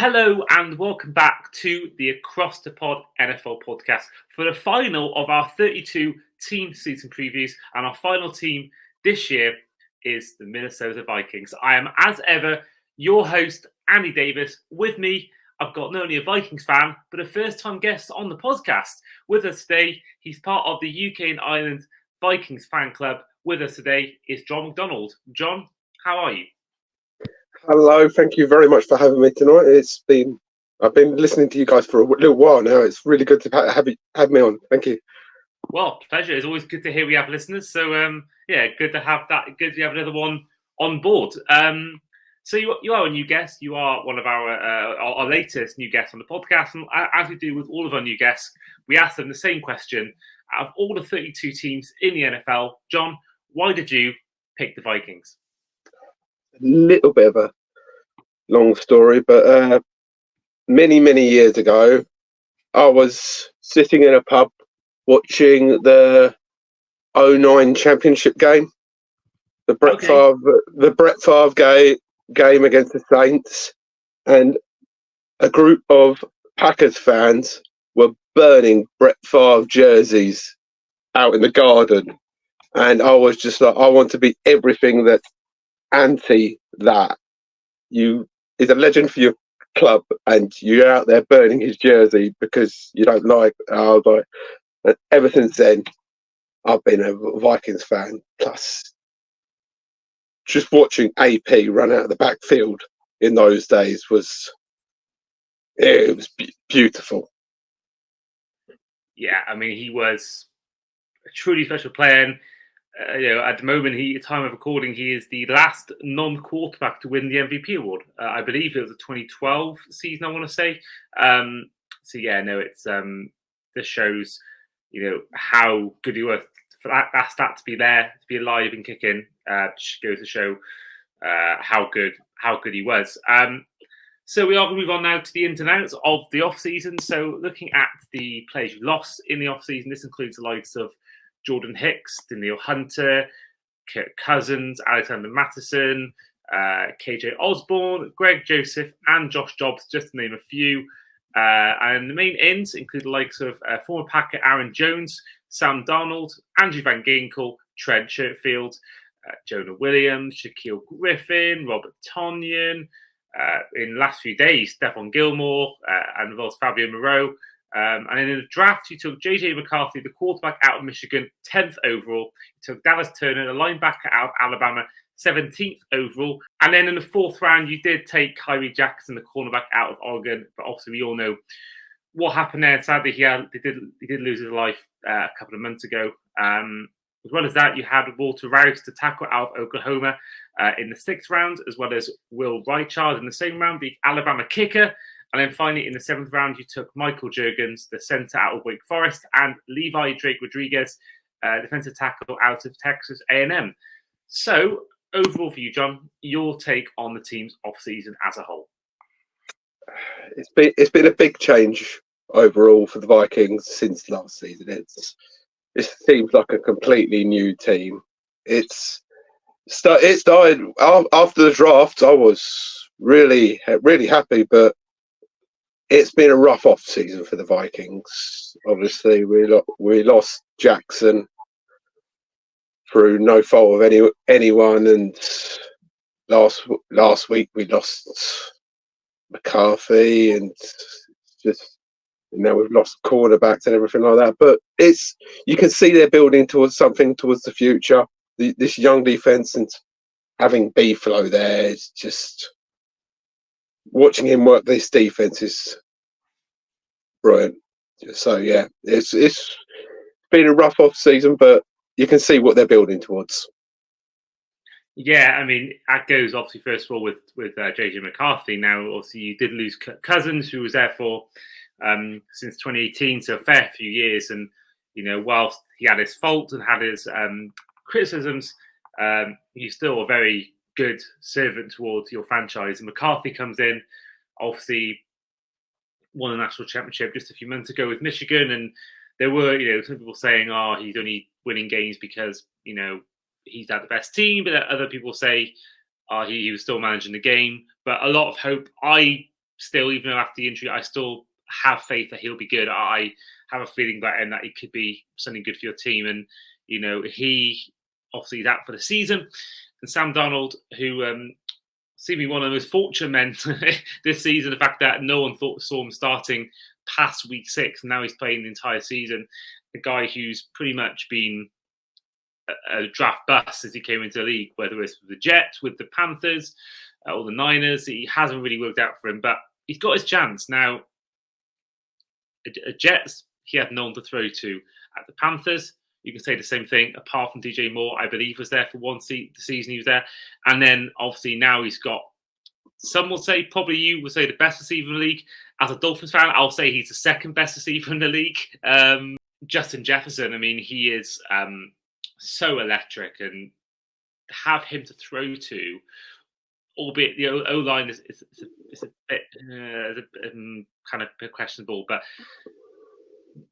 Hello and welcome back to the Across the Pod NFL podcast for the final of our 32 team season previews. And our final team this year is the Minnesota Vikings. I am, as ever, your host, Andy Davis. With me, I've got not only a Vikings fan, but a first-time guest on the podcast. With us today, he's part of the UK and Ireland Vikings fan club. With us today is John McDonald. John, how are you? Hello, thank you very much for having me tonight. I've been listening to you guys for a little while now. It's really good to have me on. Thank you. Well, pleasure. It's always good to hear we have listeners. So, good to have that. Good to have another one on board. So you are a new guest. You are one of our latest new guests on the podcast. And as we do with all of our new guests, we ask them the same question. Out of all the 32 teams in the NFL, John, why did you pick the Vikings? A little bit of a long story, but many years ago, I was sitting in a pub watching the 2009 championship game, the Brett Favre game against the Saints, and a group of Packers fans were burning Brett Favre jerseys out in the garden, and I was just like, I want to be everything that anti that. You is a legend for your club and you're out there burning his jersey because you don't like. I was like, and ever since then, I've been a Vikings fan. Plus, just watching AP run out of the backfield in those days was beautiful. Yeah, I mean, he was a truly special player. And at the moment, at time of recording, he is the last non-quarterback to win the MVP award. I believe it was the 2012 season, I want to say. This shows, how good he was. For that stat to be there, to be alive and kicking, goes to show how good he was. So we are going to move on now to the ins and outs of the off-season. So looking at the players you lost in the off-season, this includes the likes of Jordan Hicks, Daniil Hunter, Kirk Cousins, Alexander Mattison, KJ Osborne, Greg Joseph, and Josh Jobs, just to name a few. And the main ends include the likes of former Packer Aaron Jones, Sam Darnold, Andrew Van Ginkel, Trent Sherfield, Jonah Williams, Shaquille Griffin, Robert Tonyan. In the last few days, Stephon Gilmore, and of course Fabio Moreau. And then in the draft, you took J.J. McCarthy, the quarterback out of Michigan, 10th overall. You took Dallas Turner, the linebacker out of Alabama, 17th overall. And then in the fourth round, you did take Kyrie Jackson, the cornerback out of Oregon. But obviously, we all know what happened there. Sadly, he did lose his life a couple of months ago. As well as that, you had Walter Rouse, the tackle out of Oklahoma, in the sixth round, as well as Will Reichard in the same round, the Alabama kicker. And then finally, in the seventh round, you took Michael Juergens, the center out of Wake Forest, and Levi Drake Rodriguez, defensive tackle out of Texas A&M. So, overall for you, John, your take on the team's off-season as a whole? It's been a big change overall for the Vikings since last season. It seems like a completely new team. It started after the draft. I was really happy, but it's been a rough off season for the Vikings. Obviously, we lost Jackson through no fault of anyone, and last week we lost McCarthy, and now we've lost cornerbacks and everything like that. But you can see they're building towards something towards the future. This young defense and having B-Flow there is just. Watching him work this defense is brilliant. So yeah, it's been a rough off season, but you can see what they're building towards. Yeah, I mean, that goes obviously first of all with JJ McCarthy. Now, obviously, you did lose Cousins, who was there for since 2018, so a fair few years. And whilst he had his faults and had his criticisms, he's still a very good servant towards your franchise. And McCarthy comes in, obviously won a national championship just a few months ago with Michigan, and there were some people saying, he's only winning games because he's had the best team, but other people say he was still managing the game. But a lot of hope, I still, even though after the injury, I still have faith that he'll be good. I have a feeling about him that he could be something good for your team. And, he obviously is out for the season. And Sam Darnold, who seemed to be one of the most fortunate men this season, the fact that no one saw him starting past week 6, and now he's playing the entire season. A guy who's pretty much been a draft bust as he came into the league, whether it's with the Jets, with the Panthers, or the Niners. He hasn't really worked out for him, but he's got his chance. Now, at Jets, he had no one to throw to. At the Panthers, you can say the same thing, apart from DJ Moore, I believe, was there for the season he was there. And then, obviously, now he's got, some will say, probably you would say the best receiver in the league. As a Dolphins fan, I'll say he's the second best receiver in the league. Justin Jefferson, I mean, he is so electric, and have him to throw to, albeit the O-line is a bit kind of questionable, but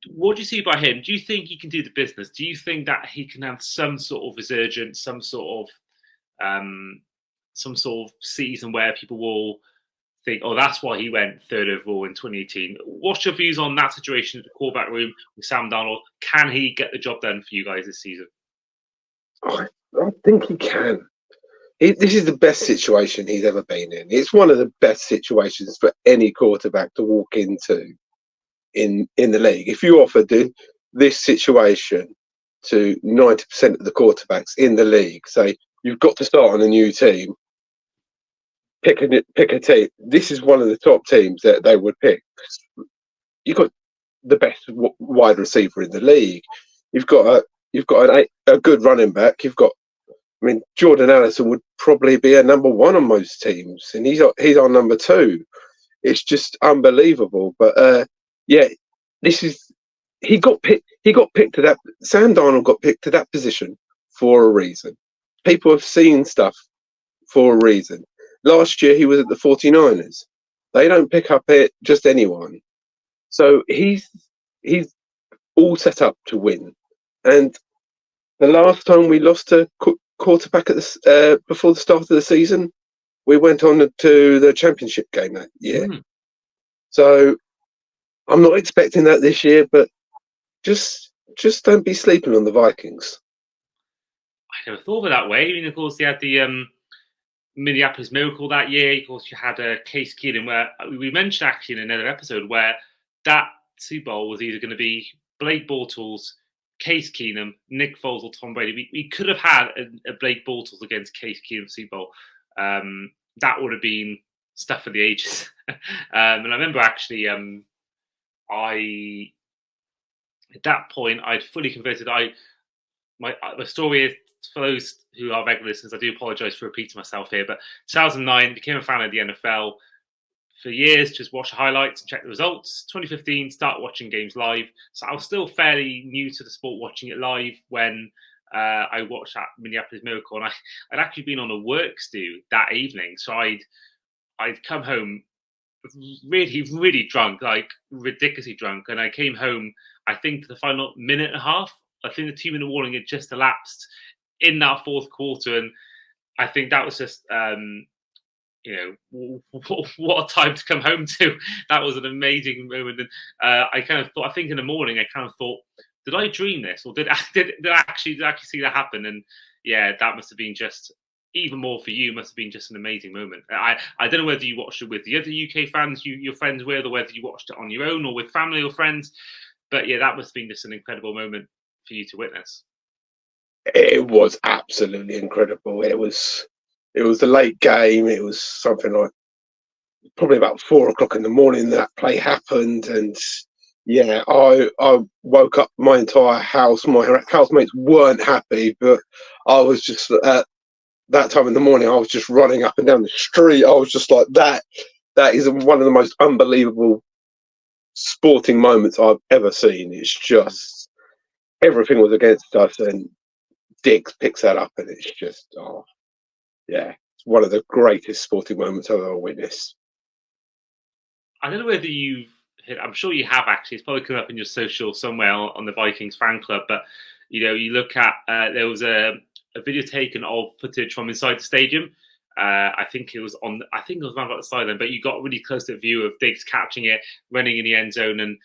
what do you see by him? Do you think he can do the business? Do you think that he can have some sort of resurgence, some sort of season where people will think, oh, that's why he went 3rd overall in 2018? What's your views on that situation at the quarterback room with Sam Darnold? Can he get the job done for you guys this season? I think he can. This is the best situation he's ever been in. It's one of the best situations for any quarterback to walk into in the league. If you offered this situation to 90% of the quarterbacks in the league, say you've got to start on a new team, pick a team. This is one of the top teams that they would pick. You've got the best wide receiver in the league. You've got a good running back. Jordan Allison would probably be a number 1 on most teams, and he's on number 2. It's just unbelievable. But he got picked to that. Sam Darnold got picked to that position for a reason. People have seen stuff for a reason. Last year he was at the 49ers. They don't pick up just anyone. So he's all set up to win. And the last time we lost a quarterback at before the start of the season, we went on to the championship game that year. So I'm not expecting that this year, but just don't be sleeping on the Vikings. I never thought of it that way. I mean, of course, they had the Minneapolis Miracle that year. Of course, you had Case Keenum, where we mentioned actually in another episode where that Super Bowl was either going to be Blake Bortles, Case Keenum, Nick Foles, or Tom Brady. We could have had a Blake Bortles against Case Keenum Super Bowl. That would have been stuff for the ages. And I remember actually, at that point, I'd fully converted. My story is, for those who are regular listeners, I do apologise for repeating myself here, but 2009, became a fan of the NFL. For years, just watch the highlights and check the results. 2015, start watching games live. So I was still fairly new to the sport, watching it live when I watched that Minneapolis Miracle. And I'd actually been on a work stew that evening. So I'd come home really, really drunk, like ridiculously drunk. And I came home, I think, for the final minute and a half. I think the 2-minute warning had just elapsed in that fourth quarter. And I think that was just... what a time to come home to. That was an amazing moment. And I kind of thought, I think in the morning, I kind of thought, did I dream this? Or did I actually see that happen? And yeah, that must have been just, even more for you, must have been just an amazing moment. I don't know whether you watched it with the other UK fans you're friends with, or whether you watched it on your own or with family or friends. But yeah, that must have been just an incredible moment for you to witness. It was absolutely incredible. It was a late game. It was something like probably about 4:00 in the morning that play happened. And yeah, I woke up my entire house. My housemates weren't happy, but I was just at that time in the morning, I was just running up and down the street. I was just like, that is one of the most unbelievable sporting moments I've ever seen. It's just, everything was against us, and Diggs picks that up, and it's just, yeah, it's one of the greatest sporting moments I've ever witnessed. I don't know whether I'm sure you have actually. It's probably come up in your social somewhere on the Vikings fan club. But you look at there was a video taken of footage from inside the stadium. I think it was around about the sideline, but you got really close to the view of Diggs catching it, running in the end zone, and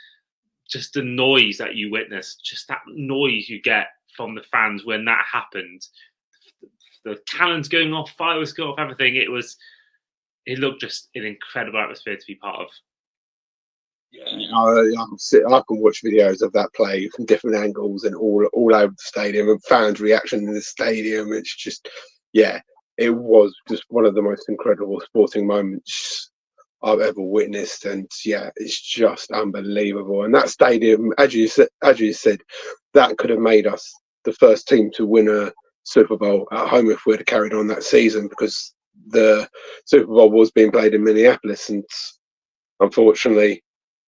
just the noise that you witness, just that noise you get from the fans when that happened. The cannons going off, fireworks going off, everything. It looked just an incredible atmosphere to be part of. Yeah, I can watch videos of that play from different angles and all over the stadium, and fans' reaction in the stadium. It's just, yeah, it was just one of the most incredible sporting moments I've ever witnessed, and yeah, it's just unbelievable. And that stadium, as you said, that could have made us the first team to win a Super Bowl at home if we'd have carried on that season, because the Super Bowl was being played in Minneapolis, and unfortunately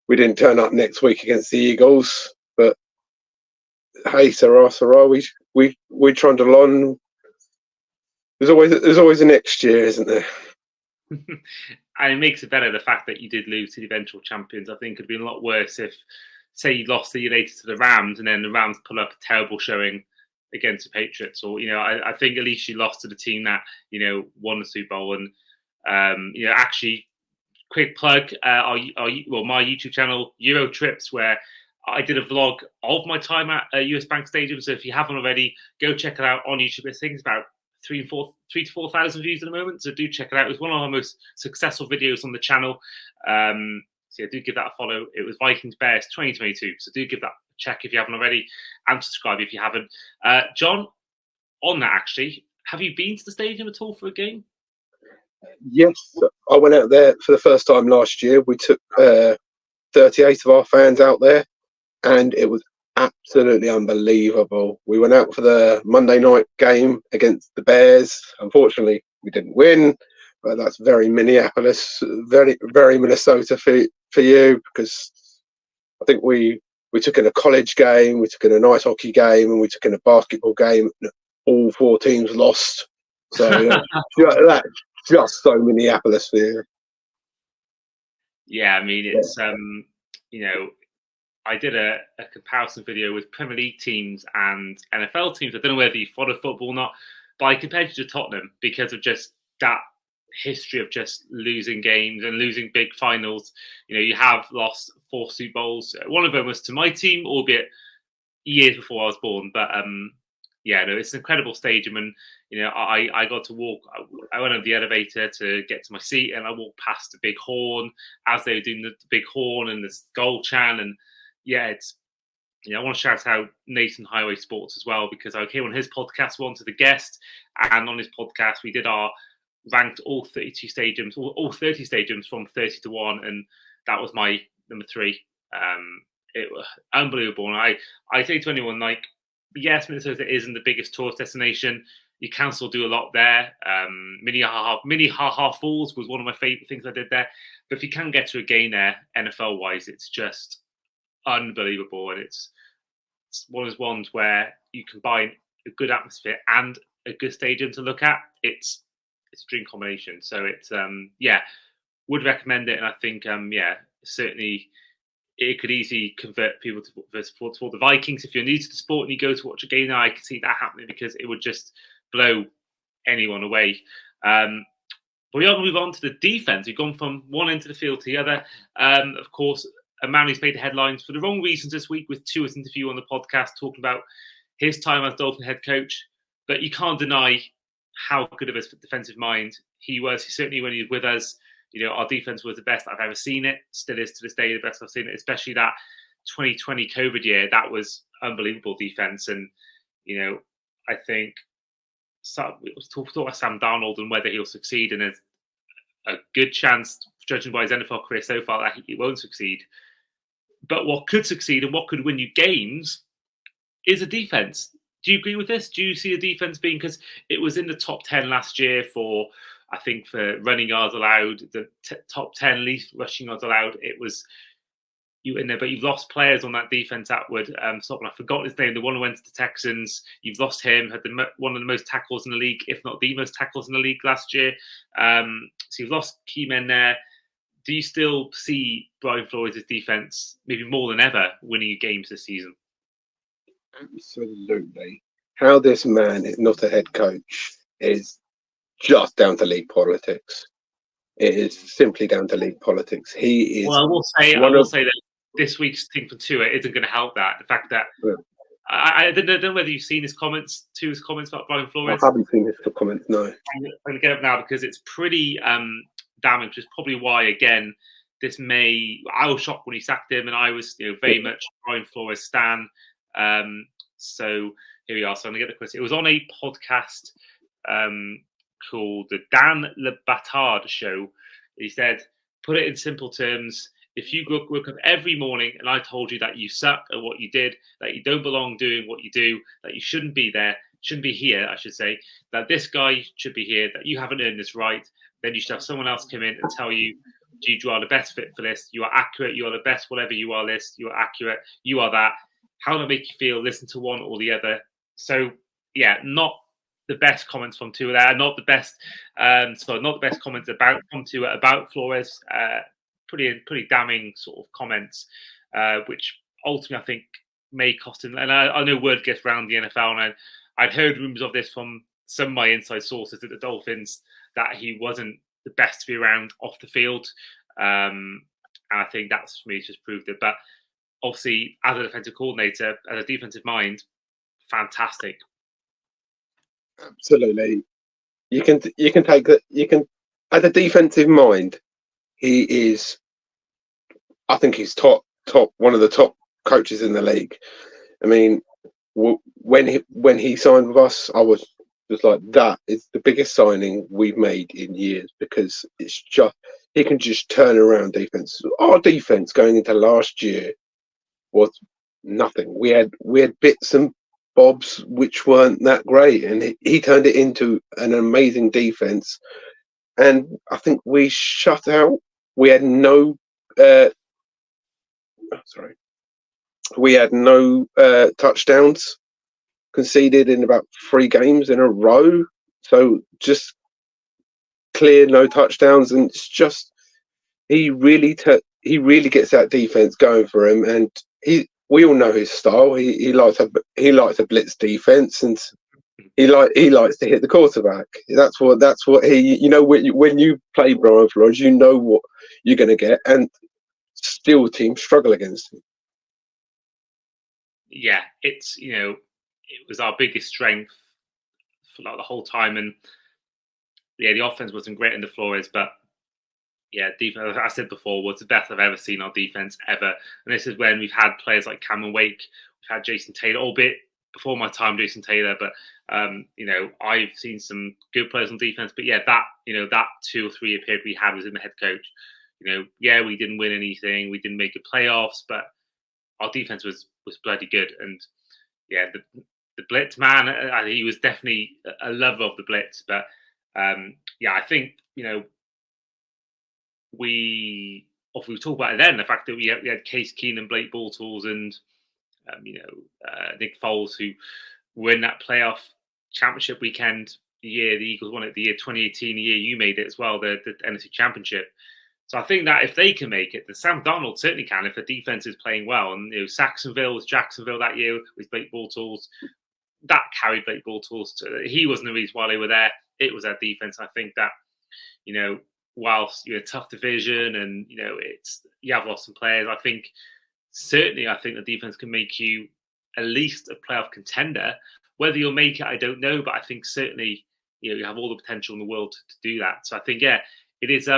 we didn't turn up next week against the Eagles. But hey, Sarah, we trundle on. There's always a next year, isn't there? And it makes it better the fact that you did lose to the eventual champions. I think it would have been a lot worse if, say, you lost the year later to the Rams and then the Rams pull up a terrible showing against the Patriots. Or, I think at least you lost to the team that, won the Super Bowl. And, actually, quick plug, my YouTube channel, Euro Trips, where I did a vlog of my time at US Bank Stadium. So if you haven't already, go check it out on YouTube. I think it's about 3,000 to 4,000 views at the moment, so do check it out. It was one of our most successful videos on the channel. So yeah, do give that a follow. It was Vikings Bears 2022, so do give that a check if you haven't already, and subscribe if you haven't. John, on that actually, have you been to the stadium at all for a game? Yes, I went out there for the first time last year. We took 38 of our fans out there, and it was absolutely unbelievable. We went out for the Monday night game against the Bears. Unfortunately, we didn't win, but that's very Minneapolis, very, very Minnesota for you, because I think we took in a college game, we took in a ice hockey game, and we took in a basketball game. And all four teams lost. So that's just so Minneapolis for you. Yeah, I mean, it's I did a comparison video with Premier League teams and NFL teams. I don't know whether you follow football or not, but I compared it to Tottenham because of just that history of just losing games and losing big finals. You have lost 4 Super Bowls. One of them was to my team, albeit years before I was born. But it's an incredible stadium, and I got to walk. I went on the elevator to get to my seat, and I walked past the big horn as they were doing the big horn and the goal chant. And yeah, it's I want to shout out Nathan Highway Sports as well, because I came on his podcast once as a guest, and on his podcast we did our ranked all 32 stadiums, all 30 stadiums from 30 to 1, and that was my number 3. It was unbelievable, and I say to anyone, like, yes, Minnesota isn't the biggest tourist destination. You can still do a lot there. Mini Ha Ha Falls was one of my favorite things I did there. But if you can get to a game there, NFL wise, it's just unbelievable, and it's one of those ones where you combine a good atmosphere and a good stadium to look at. It's a dream combination. So it's would recommend it, and I think certainly it could easily convert people to support the Vikings. If you're new to the sport and you go to watch a game now, I could see that happening, because it would just blow anyone away. But we are going to move on to the defense. We've gone from one end of the field to the other. Of course, a man who's made the headlines for the wrong reasons this week, with Tua's interview on the podcast talking about his time as Dolphin head coach. But you can't deny how good of a defensive mind he was. Certainly when he was with us, our defense was the best I've ever seen it. Still is to this day the best I've seen it, especially that 2020 COVID year. That was unbelievable defense. And, I think we talk about Sam Darnold and whether he'll succeed, and there's a good chance, judging by his NFL career so far, that he won't succeed. But what could succeed and what could win you games is a defense. Do you agree with this? Do you see a defense being, because it was in the top 10 last year for, I think, for running yards allowed, the top 10 least rushing yards allowed. It was you in there, but you've lost players on that defense outward. I forgot his name, the one who went to the Texans. You've lost him, had one of the most tackles in the league, if not the most tackles in the league last year. So you've lost key men there. Do you still see Brian Flores' defense, maybe more than ever, winning games this season? Absolutely. How this man is not a head coach is just down to league politics. It is simply down to league politics. He is. Well, I will say that this week's team for Tua isn't going to help that. The fact that I don't know whether you've seen his comments about Brian Flores. I haven't seen his comments. No, I'm going to get up now because it's pretty damning. Which is probably why again I was shocked when he sacked him, and I was very much Brian Flores stan. So here we are. So I'm going to get the question. It was on a podcast called the Dan Le Batard Show. He said, put it in simple terms. If you woke up every morning and I told you that you suck at what you did, that you don't belong doing what you do, that you shouldn't be here, I should say, that this guy should be here, that you haven't earned this right, then you should have someone else come in and tell you, you are the best fit for this, you are accurate, you are the best, whatever you are, you are accurate, you are that. How does it make you feel? Listen to one or the other. So, yeah, not the best comments from Tua there, not the best comments from Tua about Flores. Pretty damning sort of comments, which ultimately I think may cost him. And I know word gets around the NFL, and I'd heard rumours of this from some of my inside sources at the Dolphins that he wasn't the best to be around off the field. And I think that's, for me, just proved it. But obviously, as a defensive coordinator, as a defensive mind, fantastic. Absolutely. You can take that. You can, as a defensive mind, he is. I think he's top one of the top coaches in the league. I mean, when he signed with us, I was just like, that is the biggest signing we've made in years, because it's just, he can just turn around defense. Our defense going into last year was nothing. We had bits and bobs which weren't that great, and he turned it into an amazing defense. And I think we shut out. We had no. We had no touchdowns conceded in about 3 games in a row. So just clear no touchdowns, and it's just he really gets that defense going for him, and we all know his style. He likes a blitz defense, and he likes to hit the quarterback. That's what he, when you play Brian Flores, you know what you're going to get, and still teams struggle against him. Yeah, it was our biggest strength for like the whole time, and yeah, the offense wasn't great under Flores, but yeah, defense, as I said before, was the best I've ever seen our defense ever. And this is when we've had players like Cameron Wake, we've had Jason Taylor, albeit before my time, Jason Taylor, but I've seen some good players on defense. But yeah, that 2 or 3 year period we had was in the head coach. We didn't win anything, we didn't make the playoffs, but our defense was bloody good. And yeah, the blitz man, he was definitely a lover of the blitz. But I think we talked about it then, the fact that we had Case Keenum, Blake Bortles, and Nick Foles, who were in that playoff championship weekend the year the Eagles won it, the year 2018, the year you made it as well, the NFC Championship. So I think that if they can make it, then Sam Darnold certainly can if the defense is playing well. And Jacksonville that year with Blake Bortles. That carried Blake Bortles. He wasn't the reason why they were there. It was their defense. I think that, whilst you're a tough division and, you have lost some players, I think the defense can make you at least a playoff contender. Whether you'll make it, I don't know. But I think certainly, you have all the potential in the world to do that. So I think, yeah, it is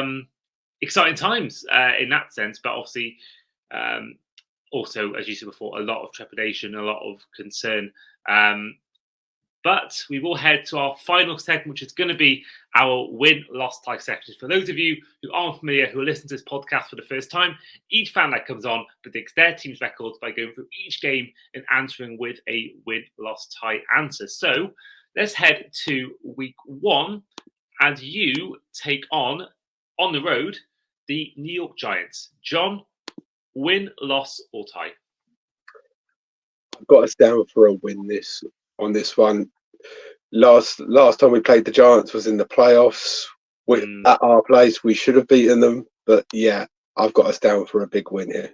exciting times in that sense. But obviously, also, as you said before, a lot of trepidation, a lot of concern. But we will head to our final segment, which is going to be our win-loss tie section. For those of you who aren't familiar, who are listening to this podcast for the first time, each fan that comes on predicts their team's records by going through each game and answering with a win-loss tie answer. So let's head to week 1, and you take on the road, the New York Giants. John, win, loss, or tie? I've got us down for a win on this one. Last time we played the Giants was in the playoffs. At our place, we should have beaten them. But yeah, I've got us down for a big win here.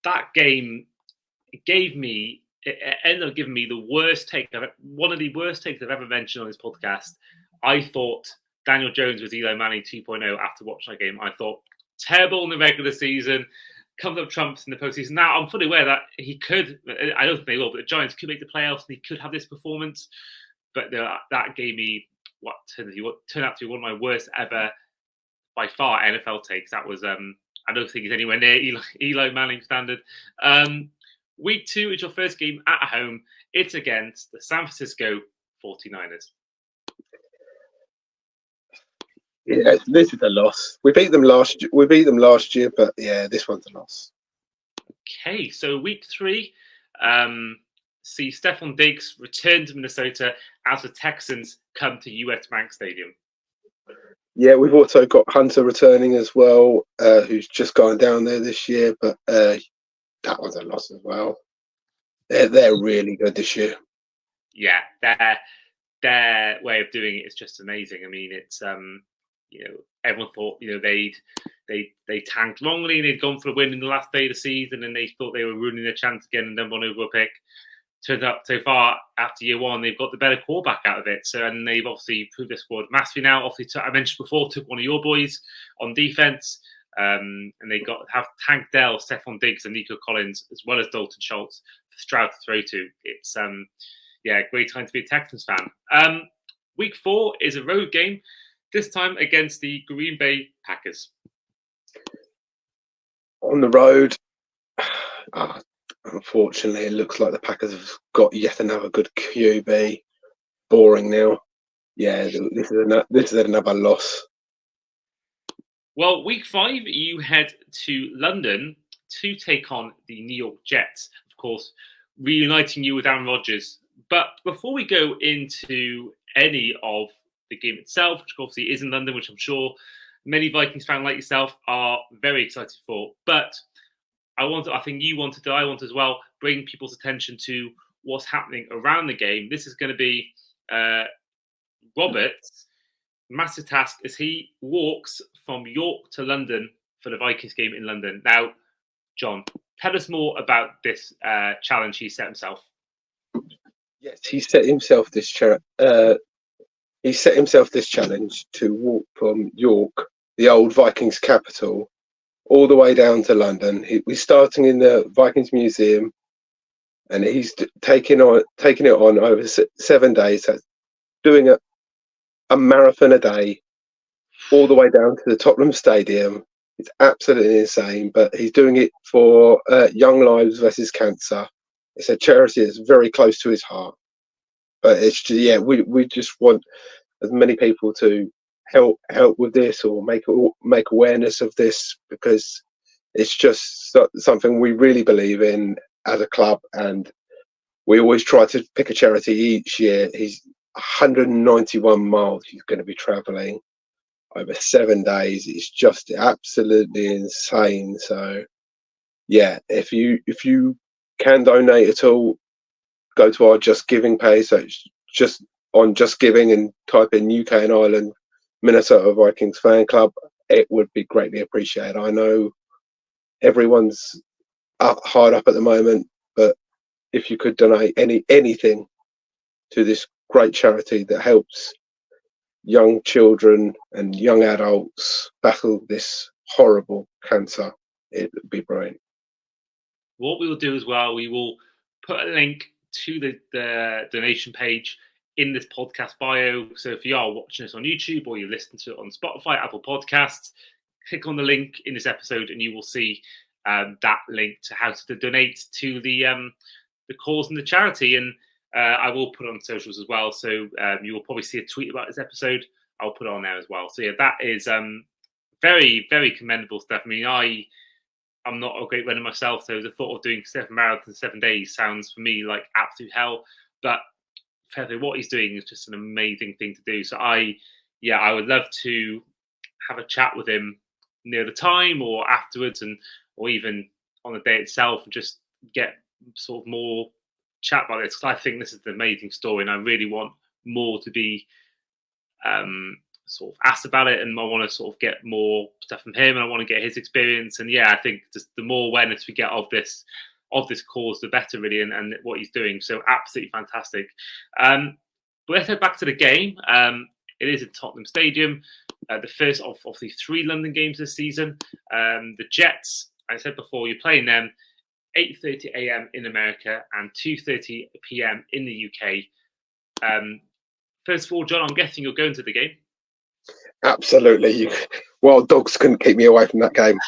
That game ended up giving me the worst take. One of the worst takes I've ever mentioned on this podcast I thought Daniel Jones was Eli Manning 2.0 after watching that game. I thought terrible in the regular season, comes up trumps in the postseason. Now I'm fully aware that he could. I don't think they will, but the Giants could make the playoffs and he could have this performance. But that gave me what turned out to be one of my worst ever, by far, NFL takes. That was I don't think it's anywhere near Eli Manning standard. Week 2 is your first game at home. It's against the San Francisco 49ers. Yeah, this is a loss. We beat them last year, but yeah, this one's a loss. Okay, so week 3, see Stephon Diggs return to Minnesota as the Texans come to US Bank Stadium. Yeah, we've also got Hunter returning as well, who's just gone down there this year, but that was a loss as well. They're really good this year. Yeah, their way of doing it is just amazing. I mean, it's everyone thought they tanked wrongly and they'd gone for a win in the last day of the season and they thought they were ruining their chance again and then won over a pick. Turns out so far after year 1 they've got the better quarterback out of it. So and they've obviously improved their squad massively now. Obviously, I mentioned before, took one of your boys on defense, and they have Tank Dell, Stephon Diggs, and Nico Collins as well as Dalton Schultz for Stroud to throw to. It's great time to be a Texans fan. Week 4 is a road game, this time against the Green Bay Packers. On the road, unfortunately, it looks like the Packers have got yet another good QB. Boring now. Yeah, this is another loss. Well, week 5, you head to London to take on the New York Jets. Of course, reuniting you with Aaron Rodgers. But before we go into any of the game itself, which obviously is in London, which I'm sure many Vikings fans like yourself are very excited for. But I think you wanted to, I want as well, bring people's attention to what's happening around the game. This is going to be Robert's massive task as he walks from York to London for the Vikings game in London. Now, John, tell us more about this challenge he set himself. Yes, he set himself this challenge to walk from York, the old Vikings capital, all the way down to London. He's starting in the Vikings Museum, and he's taking it on over 7 days. That's doing a marathon a day, all the way down to the Tottenham Stadium. It's absolutely insane, but he's doing it for Young Lives versus Cancer. It's a charity that's very close to his heart. But it's just, we just want as many people to help with this or make awareness of this, because it's just something we really believe in as a club, and we always try to pick a charity each year. He's 191 miles he's going to be traveling over 7 days. It's just absolutely insane. So yeah, if you can donate at all, go to our Just Giving page. So it's just on Just Giving and type in UK and Ireland Minnesota Vikings Fan Club. It would be greatly appreciated. I know everyone's hard up at the moment, but if you could donate anything to this great charity that helps young children and young adults battle this horrible cancer, it would be brilliant. What we will do as well, we will put a link to the donation page in this podcast bio. So if you are watching this on YouTube or you listen to it on Spotify, Apple Podcasts, click on the link in this episode and you will see that link to how to donate to the cause and the charity. And I will put it on socials as well. So you will probably see a tweet about this episode. I'll put it on there as well. So yeah, that is very, very commendable stuff. I mean, I'm not a great runner myself, so the thought of doing 7 marathons in 7 days sounds for me like absolute hell. But fairly, what he's doing is just an amazing thing to do. So I would love to have a chat with him near the time or afterwards, or even on the day itself, and just get sort of more chat about this, because I think this is an amazing story, and I really want more to be sort of asked about it, and I want to sort of get more stuff from him, and I want to get his experience. And yeah, I think just the more awareness we get of this cause, the better, really, and what he's doing. So absolutely fantastic. But let's head back to the game. It is at Tottenham Stadium. The first of the 3 London games this season. The Jets, I said before, you're playing them 8:30 a.m. in America and 2:30 p.m. in the UK. First of all, John, I'm guessing you're going to the game. Absolutely. Wild dogs couldn't keep me away from that game.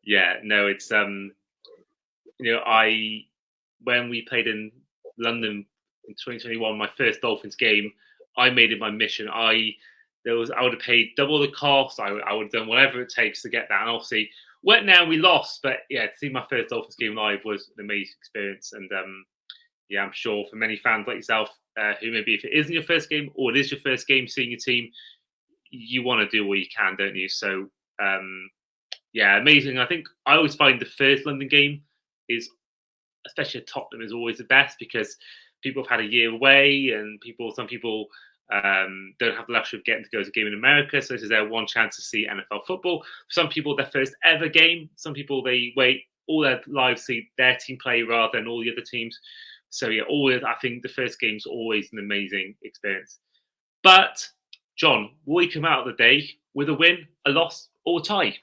Yeah, no, it's when we played in London in 2021, my first Dolphins game, I made it my mission. I would have paid double the cost. I would have done whatever it takes to get that. And obviously, went now we lost, but yeah, to see my first Dolphins game live was an amazing experience. And yeah, I'm sure for many fans like yourself, who maybe if it isn't your first game or it is your first game seeing your team, you want to do what you can, don't you? So yeah, amazing. I think I always find the first London game is, especially at Tottenham, is always the best because people have had a year away and some people don't have the luxury of getting to go to a game in America. So this is their one chance to see NFL football. For some people, their first ever game. Some people, they wait all their lives to see their team play rather than all the other teams. So yeah, I think the first game's always an amazing experience. But John, will we come out of the day with a win, a loss, or a tie?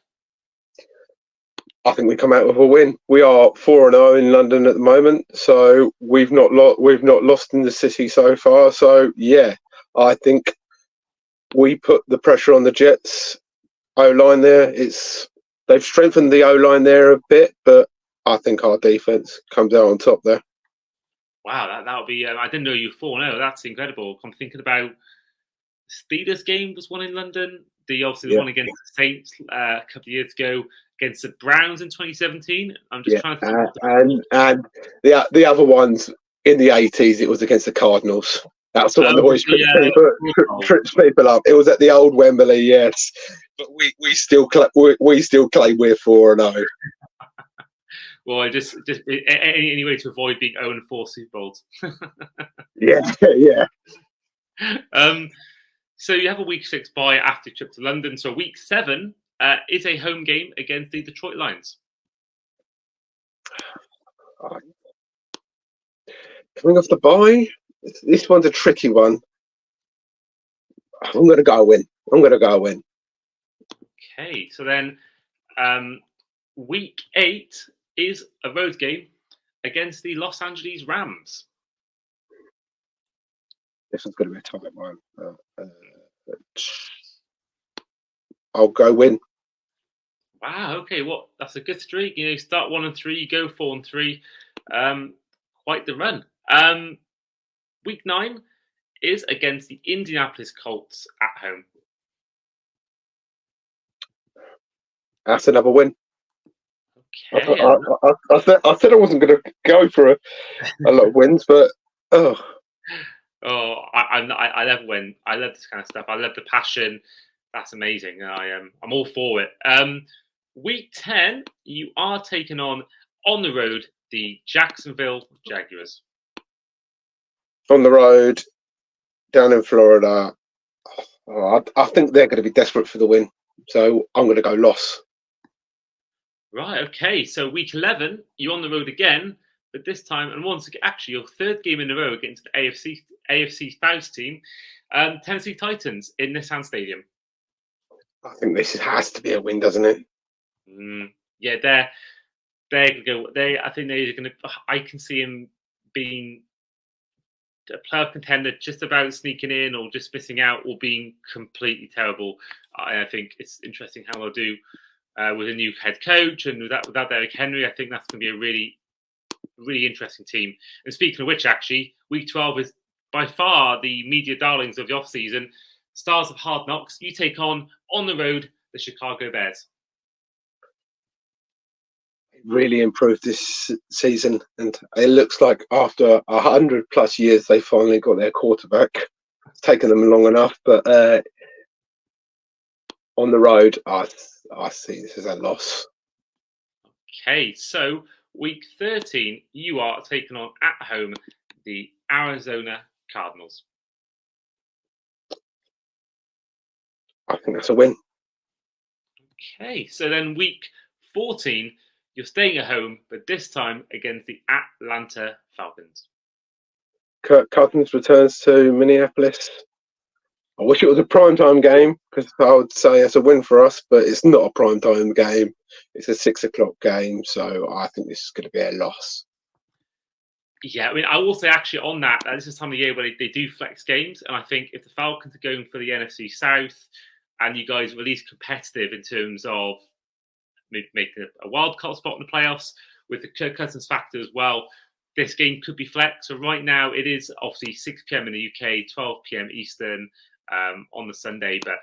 I think we come out with a win. We are 4-0 in London at the moment, so we've not lost in the city so far. So yeah, I think we put the pressure on the Jets O-line there. They've strengthened the O-line there a bit, but I think our defense comes out on top there. Wow, that would be. I didn't know you were 4-0. That's incredible. I'm thinking about Steelers game was one in London. The one against the Saints a couple of years ago, against the Browns in 2017. I'm just trying to think. And the other ones in the 80s, it was against the Cardinals. That's the one that always trips people up. It was at the old Wembley, yes. But we still claim we're 4-0. Well, just any way to avoid being 0-4 Super Bowls. yeah. So you have a week 6 bye after your trip to London. So week 7 is a home game against the Detroit Lions. Coming off the bye, this one's a tricky one. I'm going to go win. Okay, so then week 8 is a road game against the Los Angeles Rams. This one's going to be a tight one. I'll go win. Wow. Okay. Well, that's a good streak. You start 1-3, you go 4-3. Quite the run. Week 9 is against the Indianapolis Colts at home. That's another win. Okay. I said I wasn't going to go for a lot of wins, but I love win. I love this kind of stuff. I love the passion. That's amazing. I'm all for it. Week 10, you are taking on the road the Jacksonville Jaguars. On the road, down in Florida. I think they're going to be desperate for the win, so I'm going to go loss. Right. Okay. So week 11, you're on the road again, but this time, and once again, actually your third game in a row against the AFC South team, Tennessee Titans in Nissan Stadium. I think this has to be a win, doesn't it? Yeah, they're going to go. I think they're going to. I can see them being a playoff contender, just about sneaking in, or just missing out, or being completely terrible. I think it's interesting how they'll do with a new head coach and without Derrick Henry. I think that's going to be a really, really interesting team. And speaking of which, actually, week 12 is by far the media darlings of the off season. Stars of Hard Knocks, you take on the road the Chicago Bears. Really improved this season, and it looks like after 100+ years they finally got their quarterback. It's taken them long enough, but on the road, I see this as a loss. Okay, so week 13, you are taking on at home the Arizona Cardinals. I think that's a win. Okay, so then week 14, you're staying at home, but this time against the Atlanta Falcons. Kirk Cousins returns to Minneapolis. I wish it was a primetime game because I would say it's a win for us, but it's not a primetime game. It's a 6:00 game, so I think this is going to be a loss. Yeah, I mean, I will say actually on that, this is the time of the year where they do flex games, and I think if the Falcons are going for the NFC South and you guys are at least competitive in terms of making a wild card spot in the playoffs with the Kirk Cousins factor as well, this game could be flex. So right now it is obviously 6 p.m. in the UK, 12 p.m. Eastern on the Sunday, but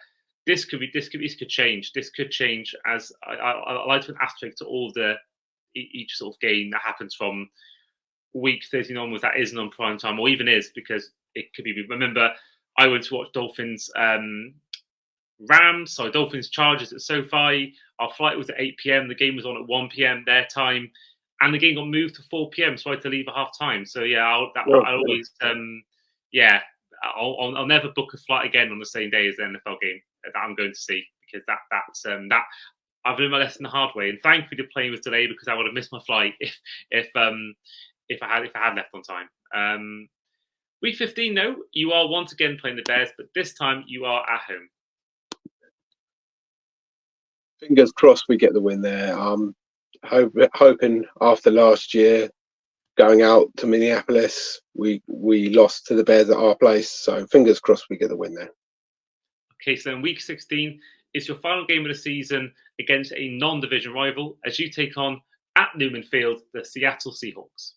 this could change. This could change as I like to an asterisk to all the each sort of game that happens from week 13 onwards that isn't on prime time or even is, because it could be. Remember, I went to watch Dolphins Chargers at SoFi. Our flight was at 8 p.m. The game was on at 1 p.m. their time, and the game got moved to 4 p.m. So I had to leave at half time. So yeah, I'll never book a flight again on the same day as the NFL game that I'm going to see, because that's I've learned my lesson the hard way. And thankfully the plane was delayed, because I would have missed my flight if I had left on time. Week 15, though, you are once again playing the Bears, but this time you are at home. Fingers crossed we get the win there. Hoping after last year going out to Minneapolis, we lost to the Bears at our place, so fingers crossed we get the win there. Okay, so in week 16 is your final game of the season against a non-division rival as you take on, at Newman Field, the Seattle Seahawks.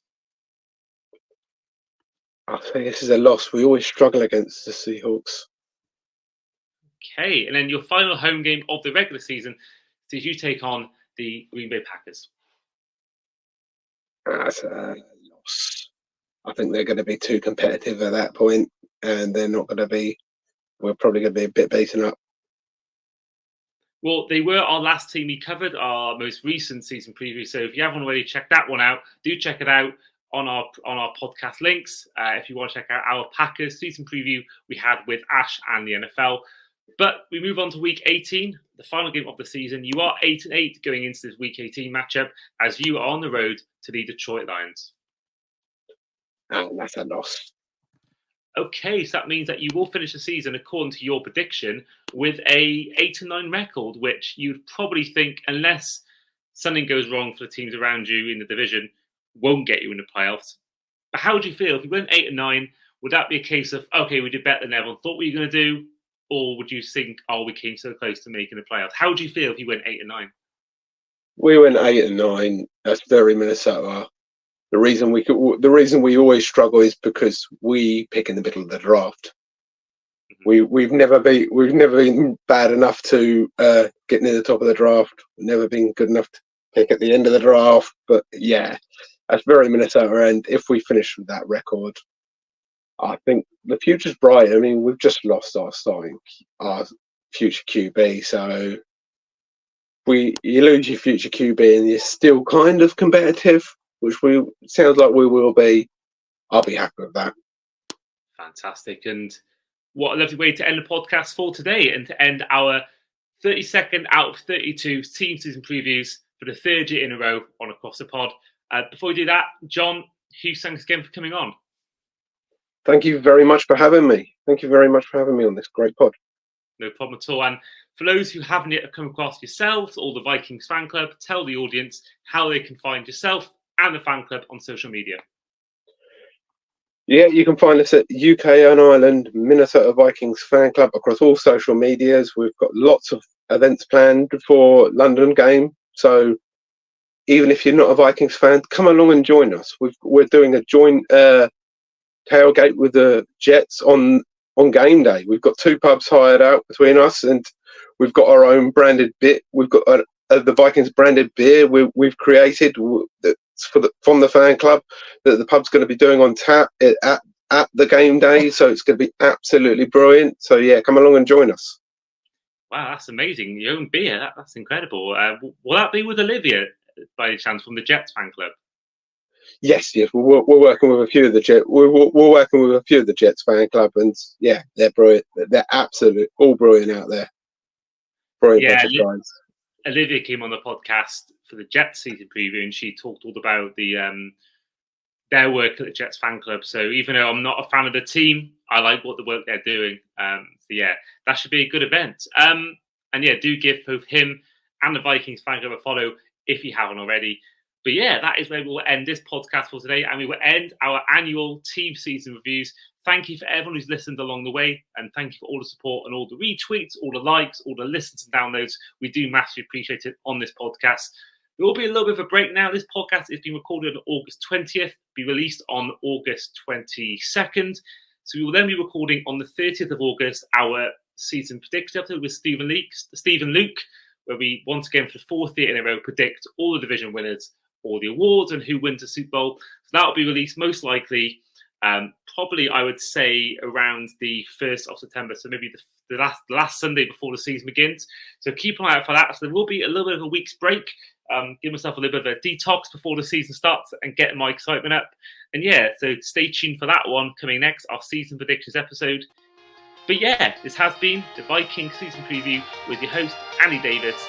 I think this is a loss. We always struggle against the Seahawks. Okay, and then your final home game of the regular season is you take on the Green Bay Packers. That's a loss. I think they're going to be too competitive at that point, and they're not going to be. We're probably going to be a bit beaten up. Well, they were our last team we covered, our most recent season preview. So if you haven't already checked that one out, do check it out on our podcast links. If you want to check out our Packers season preview we had with Ash and the NFL. But we move on to week 18, the final game of the season. You are 8-8 going into this week 18 matchup as you are on the road to the Detroit Lions. And that's a loss. Okay, so that means that you will finish the season, according to your prediction, with a 8-9 record, which you'd probably think, unless something goes wrong for the teams around you in the division, won't get you in the playoffs. But how would you feel if you went 8-9? Would that be a case of, okay, we did better than everyone thought we were going to do? Or would you think, oh, we came so close to making the playoffs? How would you feel if you went 8-9? We went 8-9. That's very Minnesota. The reason we always struggle is because we pick in the middle of the draft. Mm-hmm. We've never been bad enough to get near the top of the draft. We've never been good enough to pick at the end of the draft. But yeah, that's very Minnesota. And if we finish with that record, I think the future's bright. I mean, we've just lost our future QB, so you lose your future QB and you're still kind of competitive, which sounds like we will be. I'll be happy with that. Fantastic. And what a lovely way to end the podcast for today, and to end our 32nd out of 32 team season previews for the third year in a row on Across the Pod. Before we do that, John, huge thanks again for coming on. Thank you very much for having me. Thank you very much for having me on this great pod. No problem at all. And for those who haven't yet come across yourselves or the Vikings fan club, tell the audience how they can find yourself and the fan club on social media. Yeah, you can find us at UK and Ireland Minnesota Vikings fan club across all social medias. We've got lots of events planned for London game. So even if you're not a Vikings fan, come along and join us. We're doing a joint tailgate with the Jets on game day. We've got 2 pubs hired out between us, and we've got our own branded bit. We've got the Vikings branded beer we've created from the fan club that the pub's going to be doing on tap at the game day. So it's going to be absolutely brilliant. So yeah, come along and join us. Wow, that's amazing. Your own beer, that's incredible. Will that be with Olivia by any chance from the Jets fan club? Yes. We're working with a few of the Jets. We're working with a few of the Jets fan club, and yeah, they're brilliant. They're absolutely all brilliant out there. Brilliant bunch of guys. Olivia came on the podcast for the Jets season preview, and she talked all about their their work at the Jets fan club. So even though I'm not a fan of the team, I like what the work they're doing. So yeah, that should be a good event. And yeah, do give both him and the Vikings fan club a follow if you haven't already. But yeah, that is where we will end this podcast for today, and we will end our annual team season reviews. Thank you for everyone who's listened along the way, and thank you for all the support and all the retweets, all the likes, all the listens and downloads. We do massively appreciate it on this podcast. There will be a little bit of a break now. This podcast is being recorded on August 20th, be released on August 22nd. So we will then be recording on the 30th of August our season prediction episode with Stephen Luke, where we once again for the fourth year in a row predict all the division winners, all the awards, and who wins the Super Bowl. So that will be released most likely, probably I would say around the 1st of September. So maybe the last Sunday before the season begins. So keep an eye out for that. So there will be a little bit of a week's break. Give myself a little bit of a detox before the season starts and get my excitement up. And yeah, so stay tuned for that one coming next, our season predictions episode. But yeah, this has been the Vikings season preview with your host, Andy Davis,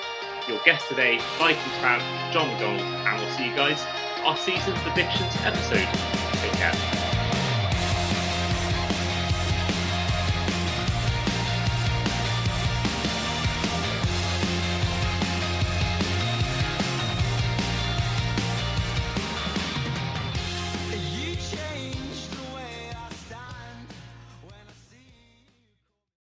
your guest today, Vikings fan, John McDonald, and we'll see you guys for our season predictions episode. Take care.